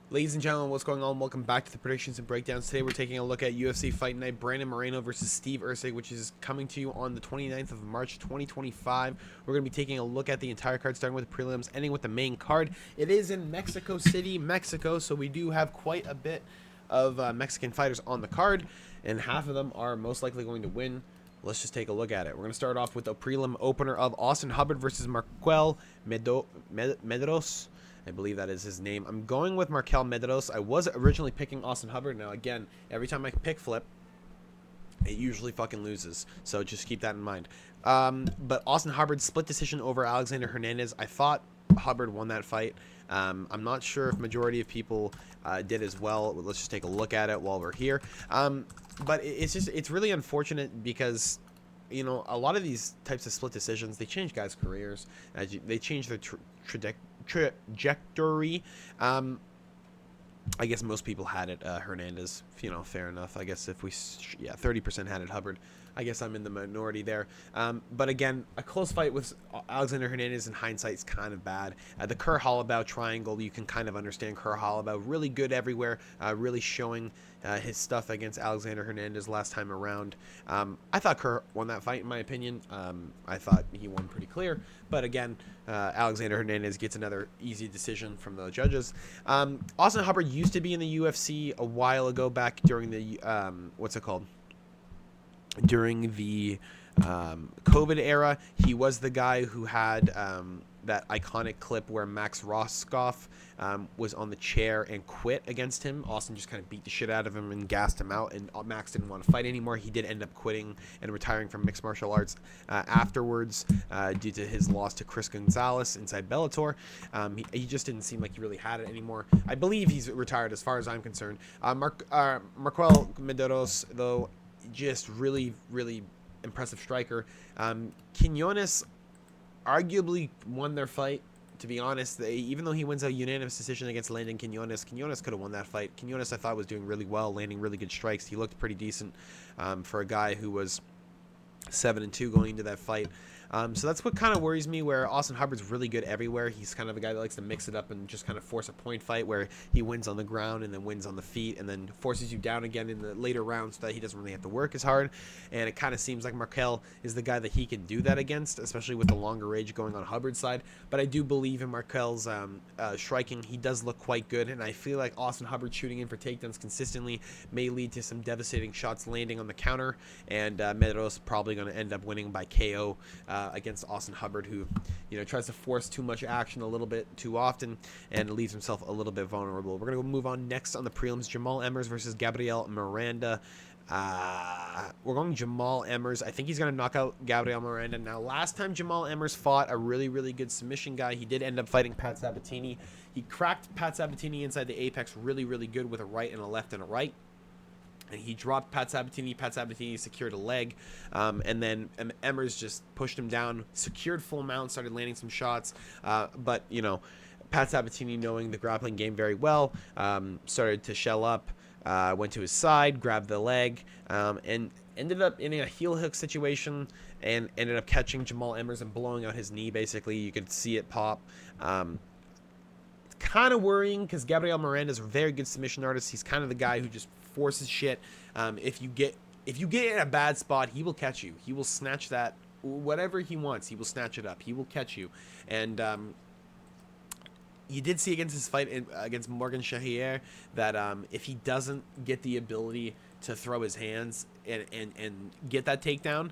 Ladies and gentlemen, what's going on? Welcome back to the predictions and breakdowns. Today we're taking a look at UFC Fight Night, Brandon Moreno versus Steve Erceg, which is coming to you on the 29th of March, 2025. We're going to be taking a look at the entire card, starting with the prelims, ending with the main card. It is in Mexico City, Mexico, so we do have quite a bit of Mexican fighters on the card, and half of them are most likely going to win. Let's just take a look at it. We're going to start off with the prelim opener of Austin Hubbard versus Marquel Medeiros. I believe that is his name. I'm going with Marquel Medeiros. I was originally picking Austin Hubbard. Now, again, every time I pick flip, it usually fucking loses. So just keep that in mind. But Austin Hubbard split decision over Alexander Hernandez. I thought Hubbard won that fight. I'm not sure if majority of people did as well. Let's just take a look at it while we're here. But it's really unfortunate because, you know, a lot of these types of split decisions, they change guys' careers. They change their trajectory. I guess most people had it Hernandez, you know, fair enough. I guess if we 30% had it Hubbard. I guess I'm in the minority there. But again, a close fight with Alexander Hernandez in hindsight is kind of bad. The Kerr Holloway triangle, you can kind of understand Kerr Holloway, really good everywhere, really showing his stuff against Alexander Hernandez last time around. I thought Kerr won that fight, in my opinion. I thought he won pretty clear. But again, Alexander Hernandez gets another easy decision from the judges. Austin Hubbard used to be in the UFC a while ago, back during the, during the COVID era. He was the guy who had that iconic clip where Max Roscoff was on the chair and quit against him. Austin just kind of beat the shit out of him and gassed him out, and Max didn't want to fight anymore. He did end up quitting and retiring from mixed martial arts afterwards due to his loss to Chris Gonzalez inside Bellator. He just didn't seem like he really had it anymore. I believe he's retired as far as I'm concerned. Marquel Medeiros, though, just really impressive striker. Quinones arguably won their fight, to be honest. Even though he wins a unanimous decision against Landon Quinones could have won that fight. Quinones, I thought, was doing really well, landing really good strikes. He looked pretty decent for a guy who was 7-2 going into that fight. So that's what kind of worries me, where Austin Hubbard's really good everywhere. He's kind of a guy that likes to mix it up and just kind of force a point fight where he wins on the ground and then wins on the feet and then forces you down again in the later rounds so that he doesn't really have to work as hard. And it kind of seems like Marquel is the guy that he can do that against, especially with the longer range going on Hubbard's side. But I do believe in Marquel's striking. He does look quite good, and I feel like Austin Hubbard shooting in for takedowns consistently may lead to some devastating shots landing on the counter, and Medeiros probably going to end up winning by KO against Austin Hubbard, who, you know, tries to force too much action a little bit too often and leaves himself a little bit vulnerable. We're going to move on next on the prelims. Jamal Emmers versus Gabriel Miranda. We're going Jamal Emmers. I think he's going to knock out Gabriel Miranda. Now, last time Jamal Emmers fought a really good submission guy, he did end up fighting Pat Sabatini. He cracked Pat Sabatini inside the apex really good with a right and a left and a right. And he dropped Pat Sabatini. Pat Sabatini secured a leg. And then Emmers just pushed him down, secured full mount, started landing some shots. But, you know, Pat Sabatini, knowing the grappling game very well, started to shell up, went to his side, grabbed the leg, and ended up in a heel hook situation and ended up catching Jamal Emmers and blowing out his knee, basically. You could see it pop. Kind of worrying because Gabriel Miranda is a very good submission artist. He's kind of the guy who just forces shit. If you get in a bad spot, he will catch you. He will snatch that, whatever he wants. He will snatch it up. He will catch you. And you did see against his fight against Morgan Shahier that if he doesn't get the ability to throw his hands and get that takedown,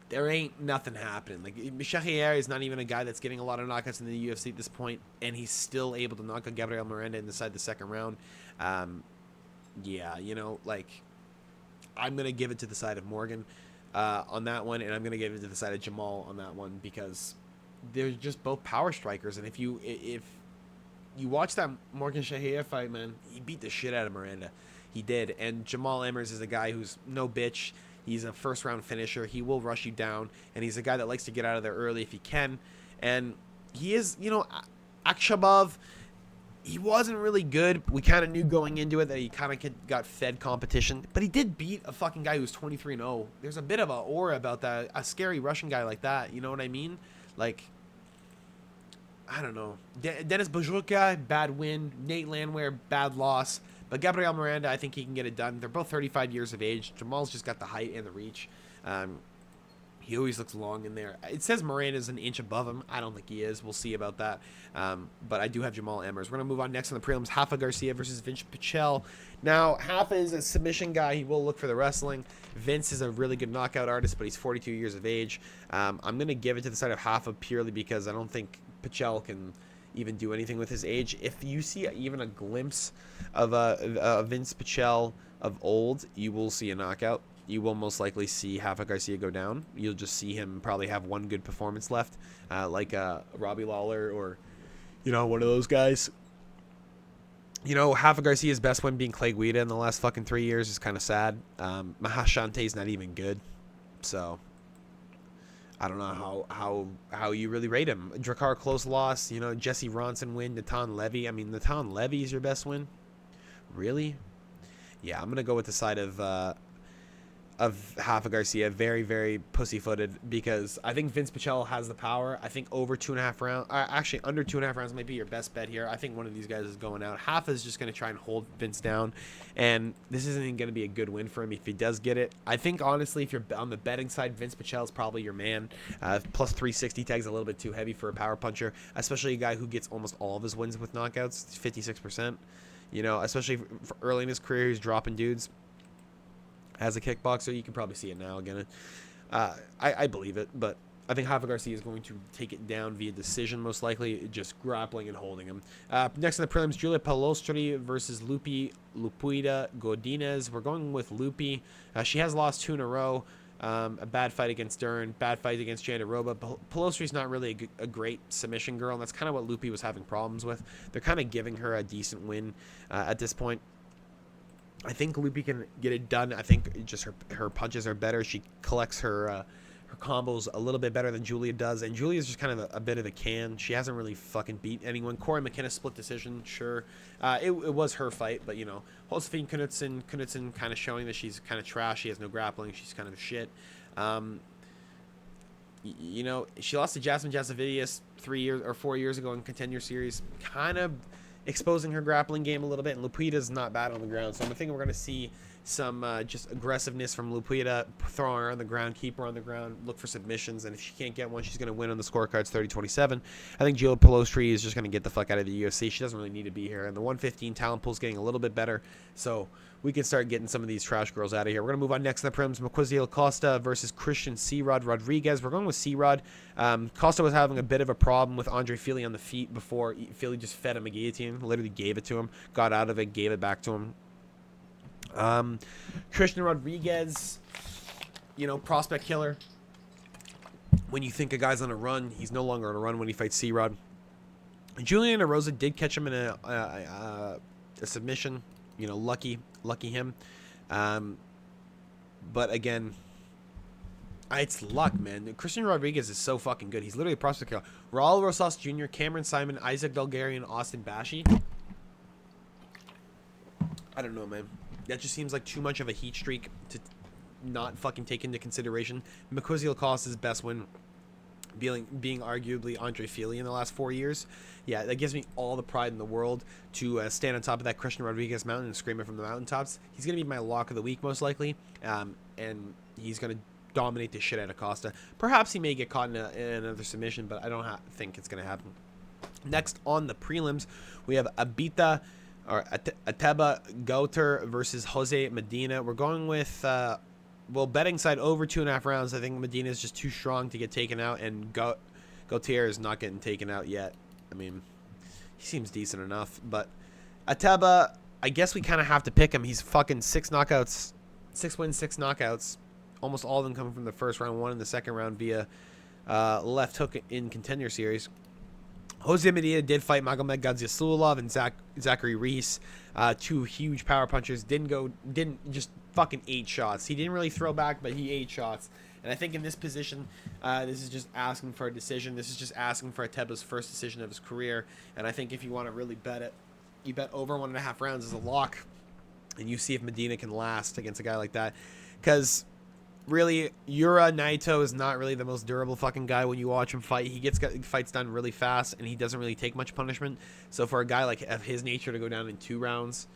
there ain't nothing happening. Like, Shahier is not even a guy that's getting a lot of knockouts in the UFC at this point, and he's still able to knock out Gabriel Miranda inside the second round. Yeah, you know, like, I'm going to give it to the side of Morgan on that one, and I'm going to give it to the side of Jamal on that one, because they're just both power strikers. And if you watch that Morgan Shahier fight, man, he beat the shit out of Miranda. He did. And Jamal Emmers is a guy who's no bitch. He's a first-round finisher. He will rush you down, and he's a guy that likes to get out of there early if he can. And he is, you know, Akshabov, he wasn't really good. We kind of knew going into it that he kind of got fed competition, but he did beat a fucking guy who's 23-0. There's a bit of an aura about that, a scary Russian guy like that, you know what I mean? Like, I don't know. Dennis Bojruka, bad win. Nate Landwehr, bad loss. But Gabriel Miranda, I think he can get it done. They're both 35 years of age. Jamal's just got the height and the reach. He always looks long in there. It says Morena's an inch above him. I don't think he is. We'll see about that. But I do have Jamal Emmers. We're going to move on next on the prelims. Rafa Garcia versus Vince Pichel. Now, Rafa is a submission guy. He will look for the wrestling. Vince is a really good knockout artist, but he's 42 years of age. I'm going to give it to the side of Rafa purely because I don't think Pichel can even do anything with his age. If you see even a glimpse of a Vince Pichel of old, you will see a knockout. You will most likely see Rafa Garcia go down. You'll just see him probably have one good performance left, like Robbie Lawler or, one of those guys. Rafa Garcia's best win being Clay Guida in the last fucking 3 years is kind of sad. Mahashante's not even good. So, I don't know how you really rate him. Drakkar close loss. Jesse Ronson win. Natan Levy. I mean, Natan Levy is your best win? Really? Yeah, I'm going to go with the side of Rafa Garcia, very, very pussy-footed, because I think Vince Pichel has the power. I think over 2.5 rounds, actually under 2.5 rounds might be your best bet here. I think one of these guys is going out. Rafa is just going to try and hold Vince down, and this isn't going to be a good win for him if he does get it. I think, honestly, if you're on the betting side, Vince Pichel is probably your man. Plus 360 tag's a little bit too heavy for a power puncher, especially a guy who gets almost all of his wins with knockouts, 56%. Especially for early in his career, he's dropping dudes. As a kickboxer, you can probably see it now again. I believe it, but I think Rafa Garcia is going to take it down via decision, most likely, just grappling and holding him. Next in the prelims, Julia Palostri versus Lupita Godinez. We're going with Lupi. She has lost 2 in a row. A bad fight against Dern, bad fight against Jandiroba. Palostri's not really a great submission girl, and that's kind of what Lupi was having problems with. They're kind of giving her a decent win at this point. I think Lupi can get it done. I think just her punches are better. She collects her combos a little bit better than Julia does. And Julia's just kind of a bit of a can. She hasn't really fucking beat anyone. Corey McKenna split decision, sure. It was her fight, but, Josephine Knudsen kind of showing that she's kind of trash. She has no grappling. She's kind of shit. She lost to Jasmine Jasavidius 4 years ago in Contender Series. Kind of exposing her grappling game a little bit, and Lupita's not bad on the ground, so I'm thinking we're going to see some just aggressiveness from Lupita, throw her on the ground, keep her on the ground, look for submissions, and if she can't get one, she's going to win on the scorecards 30-27. I think Julia Palostri is just going to get the fuck out of the UFC. She doesn't really need to be here, and the 115 talent pool is getting a little bit better, so we can start getting some of these trash girls out of here. We're going to move on next in the prelims. Maquizziel Costa versus Christian C-Rod Rodriguez. We're going with C-Rod. Costa was having a bit of a problem with Andre Fili on the feet before. Fili just fed him a guillotine, literally gave it to him, got out of it, gave it back to him. Christian Rodriguez, prospect killer. When you think a guy's on a run, he's no longer on a run when he fights C-Rod. Julian Erosa did catch him in a submission. Lucky him. But again, it's luck, man. Christian Rodriguez is so fucking good. He's literally a prospect killer. Raul Rosas Jr., Cameron Simon, Isaac Bulgarian, Austin Bashi. I don't know, man. That just seems like too much of a heat streak to not fucking take into consideration. Maquizziel Costa's best win being arguably Andre Fili in the last 4 years. Yeah, that gives me all the pride in the world to stand on top of that Christian Rodriguez mountain and scream it from the mountaintops. He's going to be my lock of the week, most likely, and he's going to dominate the shit out of Costa. Perhaps he may get caught in another submission, but I don't think it's going to happen. Next on the prelims, we have Ateba Gauter versus Jose Medina. We're going with... betting side over 2.5 rounds. I think Medina is just too strong to get taken out, and Gautier is not getting taken out yet. I mean, he seems decent enough, but Ateba, I guess we kind of have to pick him. He's fucking 6 knockouts, 6 wins, 6 knockouts, almost all of them coming from the first round, 1 in the second round via left hook in Contender Series. Jose Medina did fight Magomed Gadzhiesulov and Zachary Reese, 2 huge power punchers. Didn't just fucking 8 shots. He didn't really throw back, but he 8 shots. And I think in this position, this is just asking for a decision. This is just asking for Ateba's first decision of his career. And I think if you want to really bet it, you bet over 1.5 rounds as a lock, and you see if Medina can last against a guy like that. Because really, Yura Naito is not really the most durable fucking guy when you watch him fight. He gets fights done really fast, and he doesn't really take much punishment. So for a guy like of his nature to go down in 2 rounds,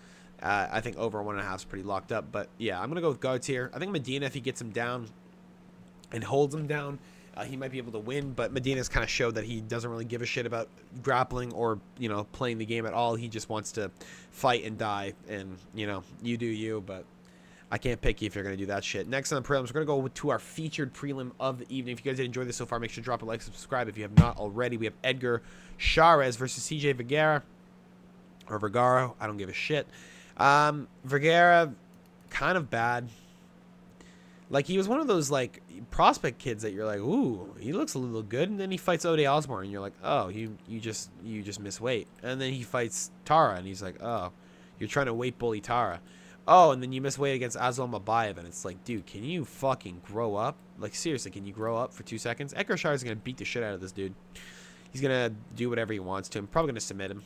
I think over 1.5 is pretty locked up. But yeah, I'm gonna go with guards here. I think Medina, if he gets him down and holds him down, he might be able to win. But Medina's kind of showed that he doesn't really give a shit about grappling or, you know, playing the game at all. He just wants to fight and die, and, you know, you do you, but I can't pick you if you're going to do that shit. Next on the prelims, we're going to go to our featured prelim of the evening. If you guys did enjoy this so far, make sure to drop a like, subscribe if you have not already. We have Edgar Chairez versus CJ Vergara. Or Vergara. I don't give a shit. Vergara, kind of bad. Like, he was one of those, like, prospect kids that you're like, ooh, he looks a little good. And then he fights Ode Osborne, and you're like, oh, you just miss weight. And then he fights Tara, and he's like, oh, you're trying to weight bully Tara. Oh, and then you miss weight against Azul Mabayev, and it's like, dude, can you fucking grow up? Like, seriously, can you grow up for 2 seconds? Edgar Chairez is going to beat the shit out of this dude. He's going to do whatever he wants to him. Probably going to submit him.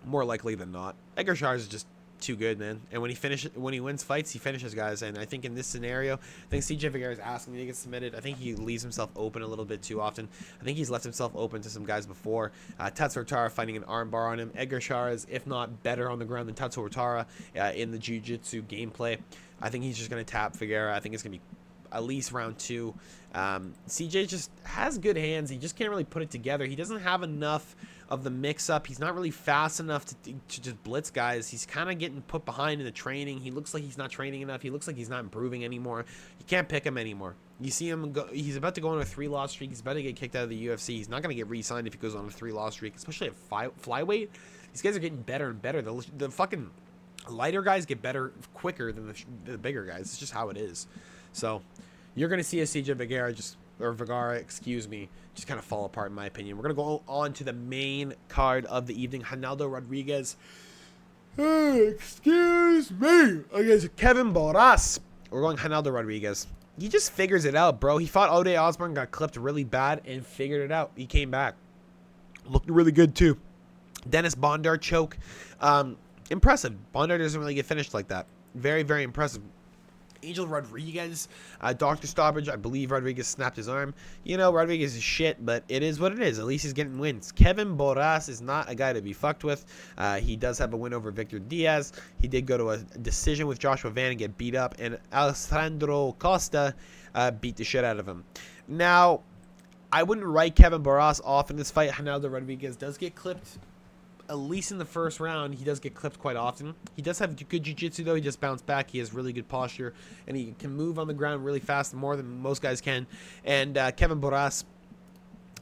More likely than not. Edgar Chairez is just too good, man. And when he wins fights, he finishes guys. And I think in this scenario, I think CJ Vergara is asking me to get submitted. I think he leaves himself open a little bit too often. I think he's left himself open to some guys before. Tatsuo Tara fighting an armbar on him. Edgar Chairez, if not better on the ground than Tatsuo Tara in the jiu-jitsu gameplay. I think he's just going to tap Vergara. I think it's going to be at least round 2. CJ just has good hands. He just can't really put it together. He doesn't have enough of the mix-up. He's not really fast enough to just blitz guys. He's kind of getting put behind in the training. He looks like he's not training enough. He looks like he's not improving anymore. You can't pick him anymore. You see him go. He's about to go on a 3-loss streak. He's about to get kicked out of the UFC. He's not going to get re-signed if he goes on a 3-loss streak, especially at flyweight. These guys are getting better and better. The fucking lighter guys get better quicker than the bigger guys. It's just how it is. So you're going to see a CJ Vergara, excuse me, just kind of fall apart in my opinion. We're going to go on to the main card of the evening. Ronaldo Rodriguez, excuse me, against Kevin Borras. We're going Ronaldo Rodriguez. He just figures it out, bro. He fought Ode Osborne, got clipped really bad, and figured it out. He came back. Looked really good, too. Dennis Bondar choke. Impressive. Bondar doesn't really get finished like that. Very, very impressive. Angel Rodriguez, Dr. Starbridge, I believe Rodriguez snapped his arm. You know, Rodriguez is shit, but it is what it is. At least he's getting wins. Kevin Borras is not a guy to be fucked with. He does have a win over Victor Diaz. He did go to a decision with Joshua Van and get beat up, and Alessandro Costa beat the shit out of him. Now, I wouldn't write Kevin Borras off in this fight. Ronaldo Rodriguez does get clipped. At least in the first round, he does get clipped quite often. He does have good jiu-jitsu, though. He just bounced back. He has really good posture, and he can move on the ground really fast, more than most guys can. And Kevin Borras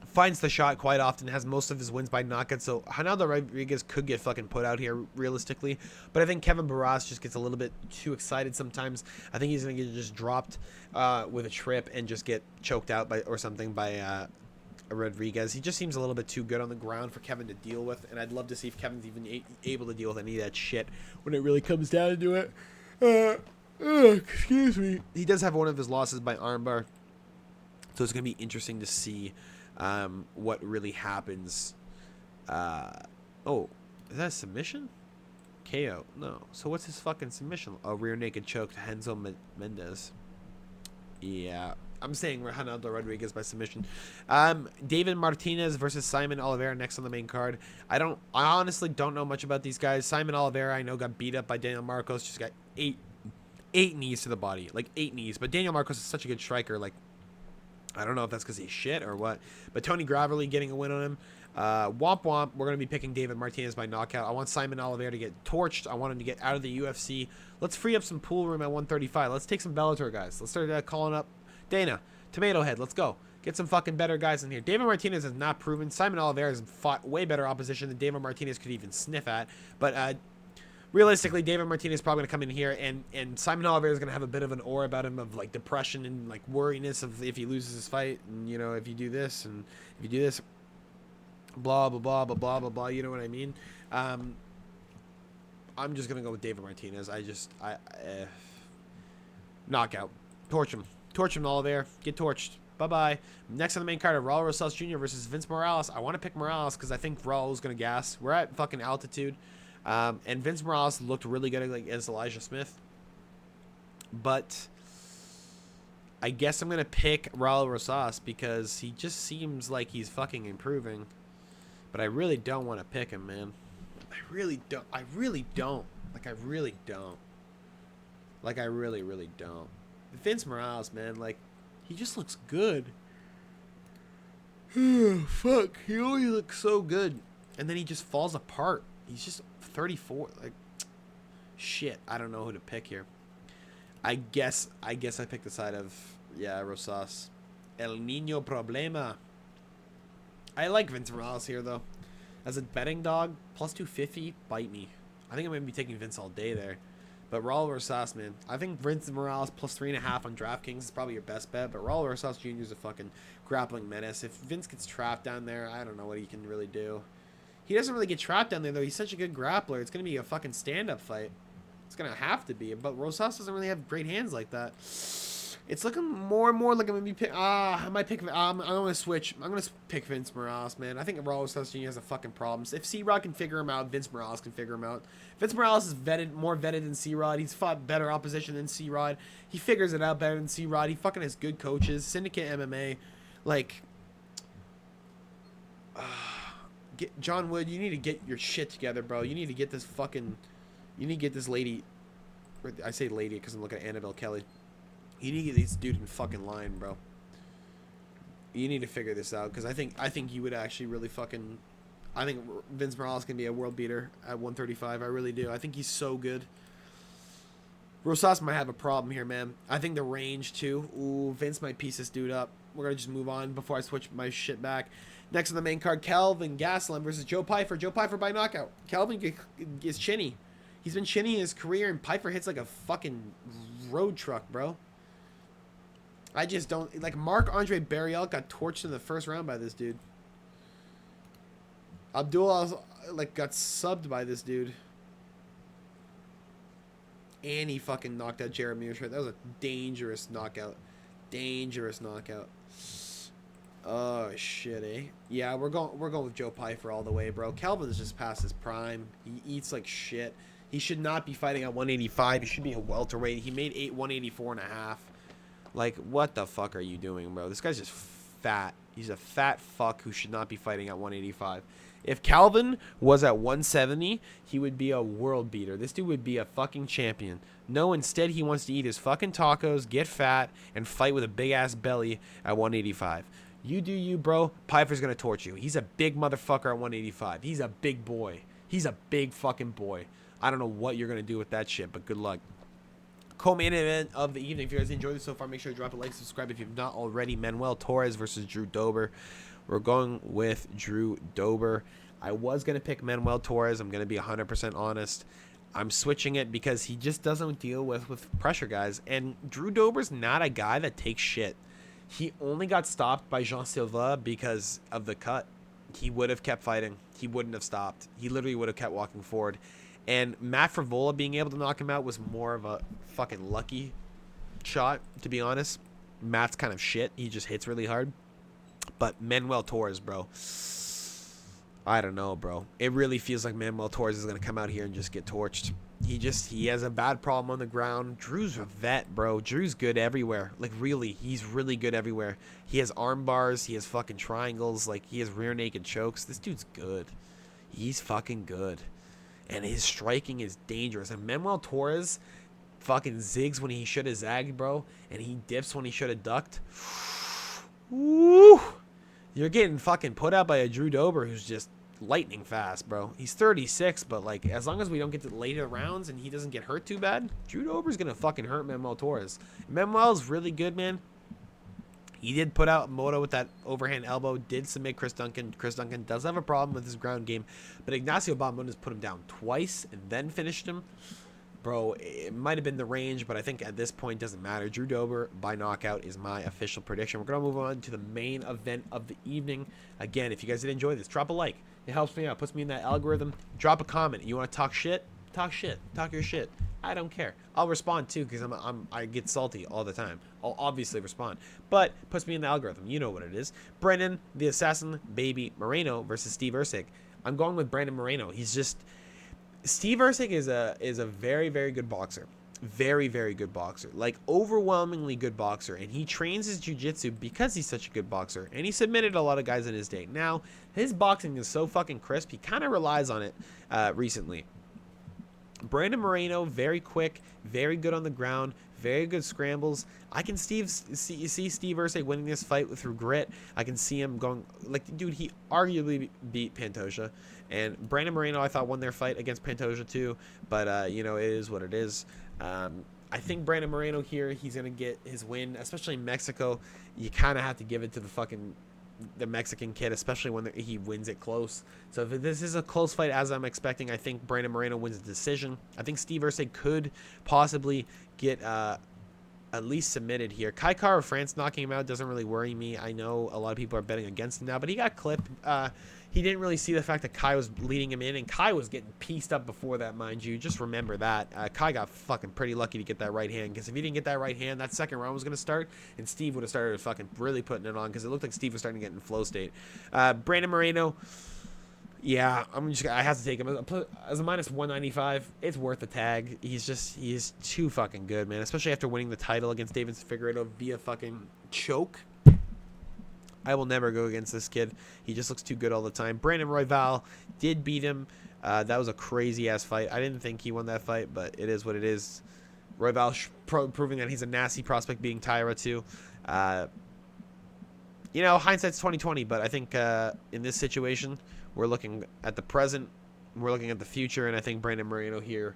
finds the shot quite often, has most of his wins by knockout. So Ronaldo Rodriguez could get fucking put out here, realistically. But I think Kevin Borras just gets a little bit too excited sometimes. I think he's going to get just dropped with a trip and just get choked out or something by Rodriguez. He just seems a little bit too good on the ground for Kevin to deal with, and I'd love to see if Kevin's even able to deal with any of that shit when it really comes down to it. Excuse me. He does have one of his losses by armbar, so it's going to be interesting to see what really happens. Oh, is that a submission? KO. No. So what's his fucking submission? Oh, rear naked choke to Renzo Mendes. Yeah. I'm saying Ronaldo Rodriguez by submission. David Martinez versus Simon Oliveira next on the main card. I honestly don't know much about these guys. Simon Oliveira, I know, got beat up by Daniel Marcos. Just got eight knees to the body. Like 8 knees. But Daniel Marcos is such a good striker. Like, I don't know if that's because he's shit or what. But Tony Gravely getting a win on him. Womp womp. We're going to be picking David Martinez by knockout. I want Simon Oliveira to get torched. I want him to get out of the UFC. Let's free up some pool room at 135. Let's take some Bellator guys. Let's start calling up Dana, Tomato Head, let's go. Get some fucking better guys in here. David Martinez has not proven. Simon Oliveira has fought way better opposition than David Martinez could even sniff at. But realistically, David Martinez is probably going to come in here, and Simon Oliveira is going to have a bit of an aura about him of, like, depression and, like, worriness of if he loses his fight. And, you know, if you do this and if you do this, blah, blah, blah, blah, blah, blah, blah. You know what I mean? I'm just going to go with David Martinez. Knockout. Torch him. Torch him, Oliveira. Get torched. Bye-bye. Next on the main card, Raul Rosales Jr. versus Vince Morales. I want to pick Morales because I think Raul is going to gas. We're at fucking altitude. And Vince Morales looked really good against Elijah Smith. But I guess I'm gonna pick Raul Rosas because he just seems like he's fucking improving. But I really don't want to pick him, man. I really don't. I really don't. Like, I really don't. Like, I really, really don't. Vince Morales, man, like, he just looks good. Fuck. He always looks so good. And then he just falls apart. He's just 34. Like, shit. I don't know who to pick here. I guess I picked the side of, yeah, Rosas. El Niño Problema. I like Vince Morales here, though. As a betting dog, plus 250, bite me. I think I'm going to be taking Vince all day there. But Raul Rosas, man. I think Vince Morales plus 3.5 on DraftKings is probably your best bet. But Raul Rosas Jr. is a fucking grappling menace. If Vince gets trapped down there, I don't know what he can really do. He doesn't really get trapped down there, though. He's such a good grappler. It's going to be a fucking stand-up fight. It's going to have to be. But Rosas doesn't really have great hands like that. It's looking more and more like I'm going to be I might pick... I'm going to switch. I'm going to pick Vince Morales, man. I think Raul Rosas Jr. has a fucking problem. If C-Rod can figure him out, Vince Morales can figure him out. Vince Morales is more vetted than C-Rod. He's fought better opposition than C-Rod. He figures it out better than C-Rod. He fucking has good coaches. Syndicate MMA. Like... John Wood, you need to get your shit together, bro. You need to get this fucking... You need to get this lady... I say lady because I'm looking at Annabelle Kelly. You need to get this dude in fucking line, bro. You need to figure this out because I think you would actually really fucking... I think Vince Morales can be a world beater at 135. I really do. I think he's so good. Rosas might have a problem here, man. I think the range, too. Ooh, Vince might piece this dude up. We're going to just move on before I switch my shit back. Next on the main card, Kelvin Gastelum versus Joe Pyfer. Joe Pyfer by knockout. Kelvin is chinny. He's been chinny in his career, and Pyfer hits like a fucking road truck, bro. I just don't... Like, Marc-Andre Barriel got torched in the first round by this dude. Abdullah, like, got subbed by this dude. And he fucking knocked out Jared Mearshart. That was a dangerous knockout. Dangerous knockout. Oh, shit, eh? Yeah, we're going with Joe Pyfer all the way, bro. Calvin's just past his prime. He eats like shit. He should not be fighting at 185. He should be a welterweight. He made 184.5. Like, what the fuck are you doing, bro? This guy's just fat. He's a fat fuck who should not be fighting at 185. If Calvin was at 170, he would be a world beater. This dude would be a fucking champion. No, instead he wants to eat his fucking tacos, get fat, and fight with a big-ass belly at 185. You do you, bro. Pyfer's going to torch you. He's a big motherfucker at 185. He's a big boy. He's a big fucking boy. I don't know what you're going to do with that shit, but good luck. Co-main event of the evening. If you guys enjoyed this so far, make sure to drop a like, subscribe if you've not already. Manuel Torres versus Drew Dober. We're going with Drew Dober. I was going to pick Manuel Torres. I'm going to be 100% honest. I'm switching it because he just doesn't deal with pressure, guys. And Drew Dober's not a guy that takes shit. He only got stopped by Jean Silva because of the cut. He would have kept fighting. He wouldn't have stopped. He literally would have kept walking forward. And Matt Frivola being able to knock him out was more of a fucking lucky shot, to be honest. Matt's kind of shit. He just hits really hard. But Manuel Torres, bro. I don't know, bro. It really feels like Manuel Torres is going to come out here and just get torched. He has a bad problem on the ground. Drew's a vet, bro. Drew's good everywhere. Like, really, he's really good everywhere. He has arm bars. He has fucking triangles. Like, he has rear naked chokes. This dude's good. He's fucking good. And his striking is dangerous. And Manuel Torres fucking zigs when he should have zagged, bro. And he dips when he should have ducked. Woo! You're getting fucking put out by a Drew Dober who's just lightning fast, bro. He's 36, but, like, as long as we don't get to the later rounds and he doesn't get hurt too bad, Drew Dober's going to fucking hurt Manuel Torres. Manuel's really good, man. He did put out Moto with that overhand elbow, did submit Chris Duncan. Chris Duncan does have a problem with his ground game, but Ignacio Bahamondes put him down twice and then finished him. Bro, it might have been the range, but I think at this point it doesn't matter. Drew Dober by knockout is my official prediction. We're going to move on to the main event of the evening. Again, if you guys did enjoy this, drop a like. It helps me out, puts me in that algorithm. Drop a comment. You want to talk shit? Talk shit. Talk your shit. I don't care. I'll respond too because I get salty all the time. I'll obviously respond, but puts me in the algorithm. You know what it is. Brendan, the Assassin Baby Moreno versus Steve Erceg. I'm going with Brandon Moreno. He's just... Steve Erceg is a very, very good boxer. Very, very good boxer. Like, overwhelmingly good boxer. And he trains his jiu-jitsu because he's such a good boxer. And he submitted a lot of guys in his day. Now, his boxing is so fucking crisp, he kind of relies on it recently. Brandon Moreno, very quick, very good on the ground, very good scrambles. I can see Steve Erceg winning this fight through grit. I can see him going, like, dude, he arguably beat Pantoja. And Brandon Moreno, I thought, won their fight against Pantoja too. But, you know, it is what it is. I think Brandon Moreno here, he's going to get his win, especially in Mexico. You kind of have to give it to the Mexican kid, especially when he wins it close. So if this is a close fight, as I'm expecting, I think Brandon Moreno wins the decision. I think Steve Erceg could possibly get at least submitted here. Kai Kara of France knocking him out doesn't really worry me. I know a lot of people are betting against him now, but he got clipped. He didn't really see the fact that Kai was leading him in, and Kai was getting pieced up before that, mind you. Just remember that. Kai got fucking pretty lucky to get that right hand, because if he didn't get that right hand, that second round was going to start, and Steve would have started fucking really putting it on, because it looked like Steve was starting to get in flow state. Brandon Moreno, yeah, I have to take him as a minus 195. It's worth the tag. He is too fucking good, man. Especially after winning the title against David Figueiredo via fucking choke. I will never go against this kid. He just looks too good all the time. Brandon Royval did beat him. That was a crazy ass fight. I didn't think he won that fight, but it is what it is. Royval proving that he's a nasty prospect, beating Tyra too. You know, hindsight's 20/20, but I think in this situation, we're looking at the present, we're looking at the future, and I think Brandon Moreno here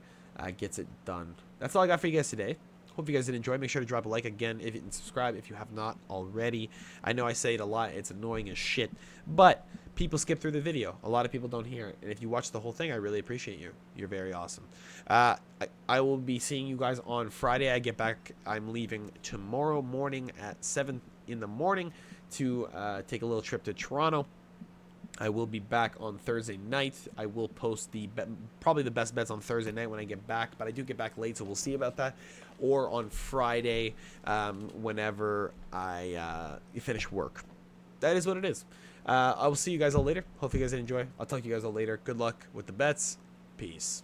gets it done. That's all I got for you guys today. Hope you guys did enjoy. Make sure to drop a like again and subscribe if you have not already. I know I say it a lot. It's annoying as shit, but people skip through the video. A lot of people don't hear it, and if you watch the whole thing, I really appreciate you. You're very awesome. I will be seeing you guys on Friday. I get back. I'm leaving tomorrow morning at 7 in the morning to take a little trip to Toronto. I will be back on Thursday night. I will post probably the best bets on Thursday night when I get back, but I do get back late, so we'll see about that. Or on Friday, whenever I finish work. That is what it is. I will see you guys all later. Hope you guys enjoy. I'll talk to you guys all later. Good luck with the bets. Peace.